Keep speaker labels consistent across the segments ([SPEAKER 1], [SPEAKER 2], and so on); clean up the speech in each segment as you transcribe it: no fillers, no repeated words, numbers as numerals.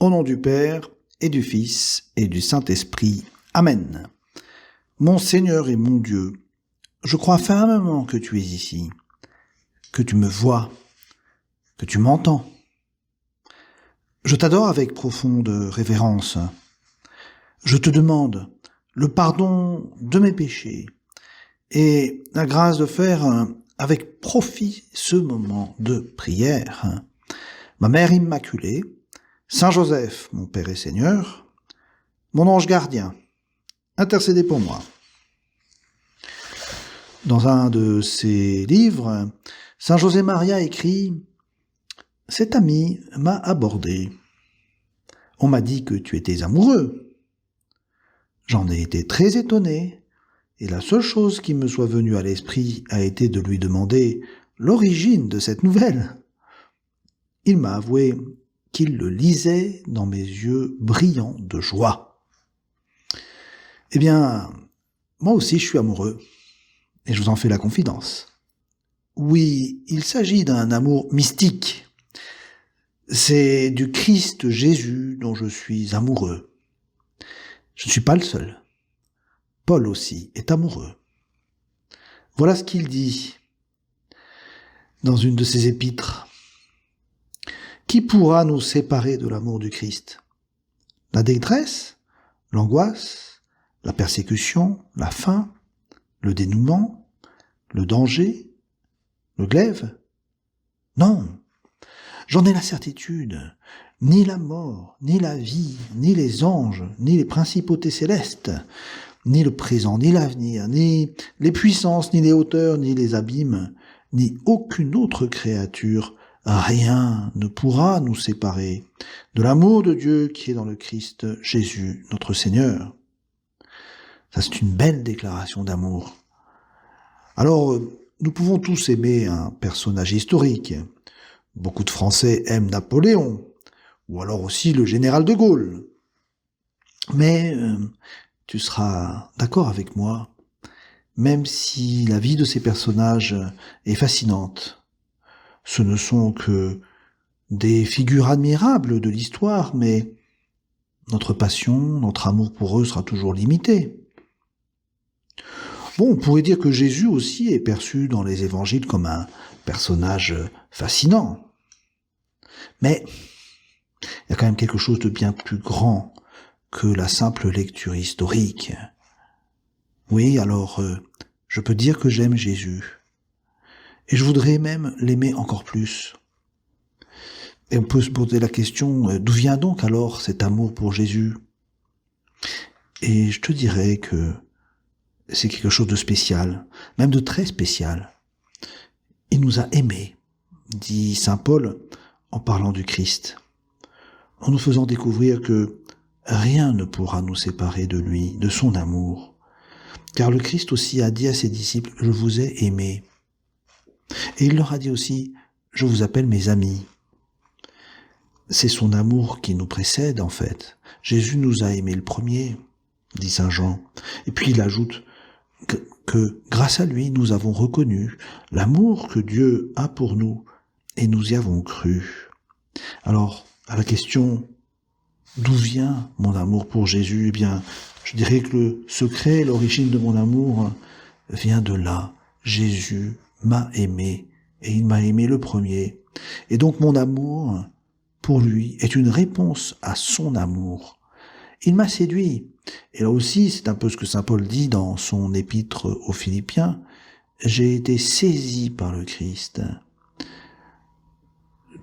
[SPEAKER 1] Au nom du Père, et du Fils, et du Saint-Esprit. Amen. Mon Seigneur et mon Dieu, je crois fermement que tu es ici, que tu me vois, que tu m'entends. Je t'adore avec profonde révérence. Je te demande le pardon de mes péchés et la grâce de faire avec profit ce moment de prière. Ma Mère Immaculée, Saint Joseph, mon Père et Seigneur, mon ange gardien, intercédez pour moi. Dans un de ses livres, Saint José Maria écrit « Cet ami m'a abordé. On m'a dit que tu étais amoureux. J'en ai été très étonné, et la seule chose qui me soit venue à l'esprit a été de lui demander l'origine de cette nouvelle. Il m'a avoué qu'il le lisait dans mes yeux brillants de joie. Eh bien, moi aussi je suis amoureux, et je vous en fais la confidence. Oui, il s'agit d'un amour mystique. C'est du Christ Jésus dont je suis amoureux. Je ne suis pas le seul. Paul aussi est amoureux. Voilà ce qu'il dit dans une de ses épîtres. Qui pourra nous séparer de l'amour du Christ? La détresse, l'angoisse, la persécution, la faim, le dénouement, le danger, le glaive? Non, j'en ai la certitude. Ni la mort, ni la vie, ni les anges, ni les principautés célestes, ni le présent, ni l'avenir, ni les puissances, ni les hauteurs, ni les abîmes, ni aucune autre créature, rien ne pourra nous séparer de l'amour de Dieu qui est dans le Christ Jésus, notre Seigneur. Ça, c'est une belle déclaration d'amour. Alors, nous pouvons tous aimer un personnage historique. Beaucoup de Français aiment Napoléon, ou alors aussi le général de Gaulle. Mais tu seras d'accord avec moi, même si la vie de ces personnages est fascinante, ce ne sont que des figures admirables de l'histoire, mais notre passion, notre amour pour eux sera toujours limité. Bon, on pourrait dire que Jésus aussi est perçu dans les évangiles comme un personnage fascinant. Mais il y a quand même quelque chose de bien plus grand que la simple lecture historique. Oui, alors je peux dire que j'aime Jésus. Et je voudrais même l'aimer encore plus. Et on peut se poser la question, d'où vient donc alors cet amour pour Jésus? Et je te dirais que c'est quelque chose de spécial, même de très spécial. Il nous a aimés, dit saint Paul en parlant du Christ, en nous faisant découvrir que rien ne pourra nous séparer de lui, de son amour. Car le Christ aussi a dit à ses disciples, je vous ai aimés. Et il leur a dit aussi, je vous appelle mes amis. C'est son amour qui nous précède en fait. Jésus nous a aimés le premier, dit saint Jean. Et puis il ajoute que grâce à lui, nous avons reconnu l'amour que Dieu a pour nous et nous y avons cru. Alors, à la question, d'où vient mon amour pour Jésus? Eh bien, je dirais que le secret, l'origine de mon amour vient de là. Jésus m'a aimé et il m'a aimé le premier. Et donc mon amour pour lui est une réponse à son amour. Il m'a séduit. Et là aussi, c'est un peu ce que saint Paul dit dans son épître aux Philippiens. J'ai été saisi par le Christ.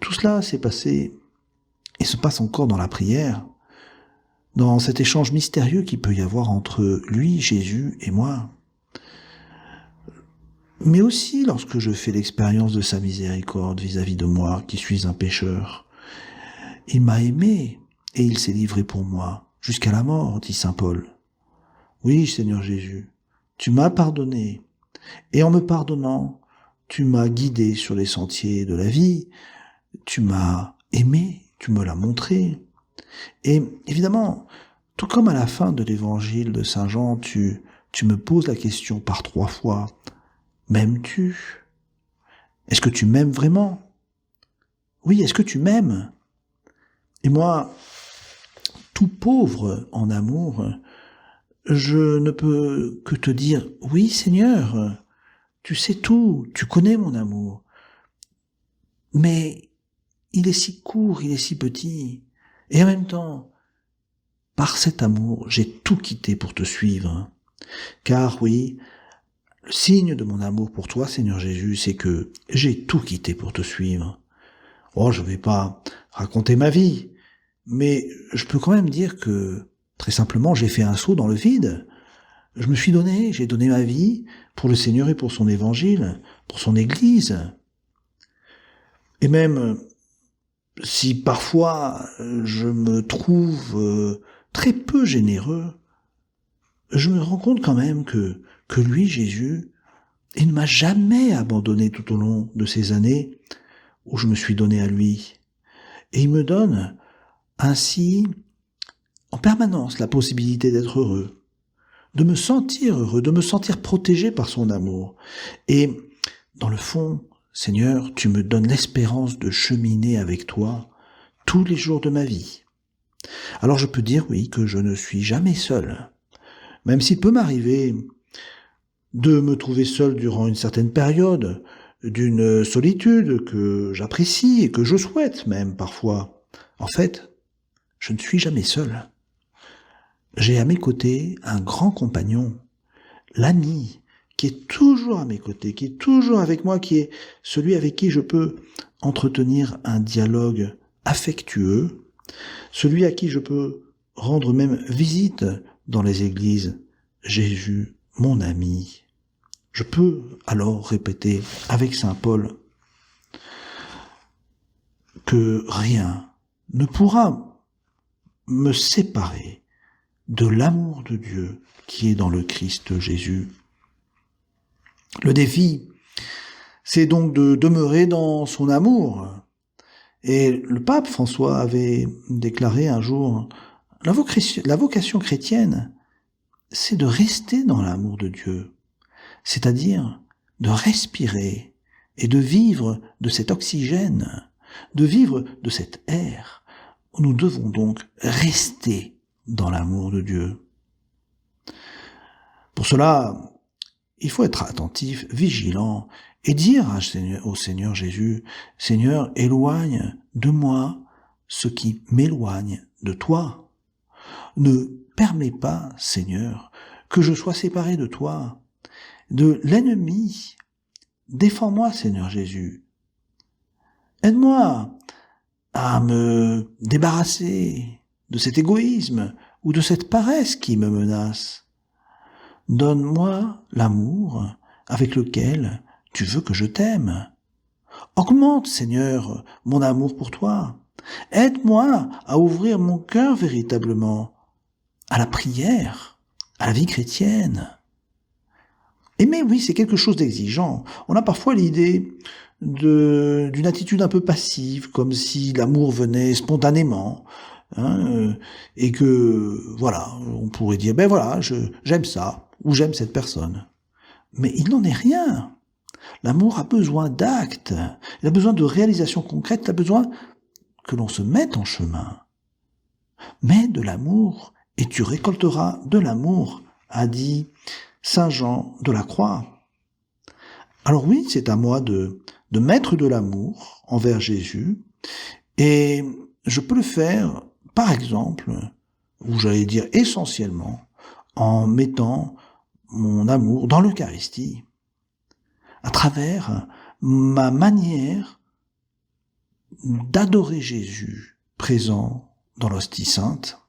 [SPEAKER 1] Tout cela s'est passé et se passe encore dans la prière, dans cet échange mystérieux qu'il peut y avoir entre lui, Jésus, et moi. Mais aussi lorsque je fais l'expérience de sa miséricorde vis-à-vis de moi, qui suis un pécheur. Il m'a aimé et il s'est livré pour moi, jusqu'à la mort, dit saint Paul. Oui, Seigneur Jésus, tu m'as pardonné, et en me pardonnant, tu m'as guidé sur les sentiers de la vie, tu m'as aimé, tu me l'as montré. Et évidemment, tout comme à la fin de l'évangile de saint Jean, tu me poses la question par 3 fois, m'aimes-tu? Est-ce que tu m'aimes vraiment? Oui, est-ce que tu m'aimes? Et moi, tout pauvre en amour, je ne peux que te dire, oui Seigneur, tu sais tout, tu connais mon amour, mais il est si court, il est si petit, et en même temps, par cet amour, j'ai tout quitté pour te suivre. Car oui, le signe de mon amour pour toi, Seigneur Jésus, c'est que j'ai tout quitté pour te suivre. Oh, je vais pas raconter ma vie, mais je peux quand même dire que, très simplement, j'ai fait un saut dans le vide. Je me suis donné, j'ai donné ma vie pour le Seigneur et pour son évangile, pour son Église. Et même si parfois je me trouve très peu généreux, je me rends compte quand même que lui, Jésus, il ne m'a jamais abandonné tout au long de ces années où je me suis donné à lui. Et il me donne ainsi en permanence la possibilité d'être heureux, de me sentir heureux, de me sentir protégé par son amour. Et dans le fond, Seigneur, tu me donnes l'espérance de cheminer avec toi tous les jours de ma vie. Alors je peux dire, oui, que je ne suis jamais seul, même s'il peut m'arriver de me trouver seul durant une certaine période, d'une solitude que j'apprécie et que je souhaite même parfois. En fait, je ne suis jamais seul. J'ai à mes côtés un grand compagnon, l'ami, qui est toujours à mes côtés, qui est toujours avec moi, qui est celui avec qui je peux entretenir un dialogue affectueux, celui à qui je peux rendre même visite dans les églises. Jésus, mon ami. Je peux alors répéter avec saint Paul que rien ne pourra me séparer de l'amour de Dieu qui est dans le Christ Jésus. Le défi, c'est donc de demeurer dans son amour. Et le pape François avait déclaré un jour, la vocation chrétienne, c'est de rester dans l'amour de Dieu, c'est-à-dire de respirer et de vivre de cet oxygène, de vivre de cet air. Nous devons donc rester dans l'amour de Dieu. Pour cela, il faut être attentif, vigilant, et dire au Seigneur Jésus, « Seigneur, éloigne de moi ce qui m'éloigne de toi. Ne permets pas, Seigneur, que je sois séparé de toi, de l'ennemi. Défends-moi, Seigneur Jésus. Aide-moi à me débarrasser de cet égoïsme ou de cette paresse qui me menace. Donne-moi l'amour avec lequel tu veux que je t'aime. Augmente, Seigneur, mon amour pour toi. Aide-moi à ouvrir mon cœur véritablement à la prière, à la vie chrétienne. Aimer, oui, c'est quelque chose d'exigeant. On a parfois l'idée d'une attitude un peu passive, comme si l'amour venait spontanément, et que, voilà, on pourrait dire, ben voilà, j'aime ça, ou j'aime cette personne. Mais il n'en est rien. L'amour a besoin d'actes, il a besoin de réalisations concrètes, il a besoin que l'on se mette en chemin. Mais de l'amour, et tu récolteras de l'amour, a dit Saint Jean de la Croix. Alors oui, c'est à moi de mettre de l'amour envers Jésus, et je peux le faire, par exemple, ou j'allais dire essentiellement, en mettant mon amour dans l'Eucharistie, à travers ma manière d'adorer Jésus présent dans l'hostie sainte,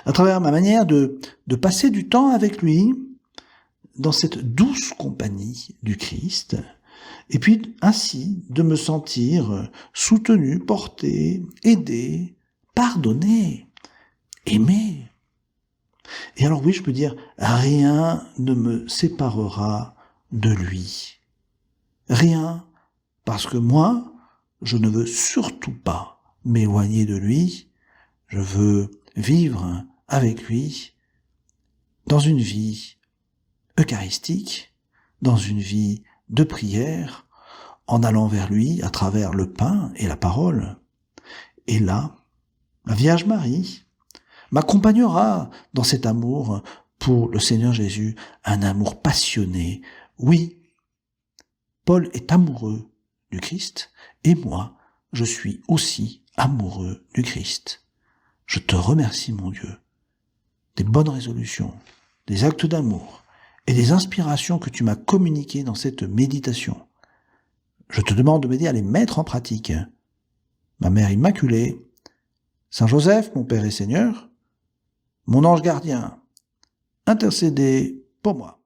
[SPEAKER 1] à travers ma manière de passer du temps avec lui dans cette douce compagnie du Christ, et puis ainsi de me sentir soutenu, porté, aidé, pardonné, aimé. Et alors oui, je peux dire, rien ne me séparera de lui. Rien, parce que moi, je ne veux surtout pas m'éloigner de lui, je veux vivre avec lui dans une vie eucharistique, dans une vie de prière, en allant vers lui à travers le pain et la parole. Et là, la Vierge Marie m'accompagnera dans cet amour pour le Seigneur Jésus, un amour passionné. Oui, Paul est amoureux du Christ, et moi, je suis aussi amoureux du Christ. Je te remercie, mon Dieu, des bonnes résolutions, des actes d'amour et des inspirations que tu m'as communiquées dans cette méditation. Je te demande de m'aider à les mettre en pratique. Ma Mère Immaculée, Saint Joseph, mon Père et Seigneur, mon ange gardien, intercédez pour moi.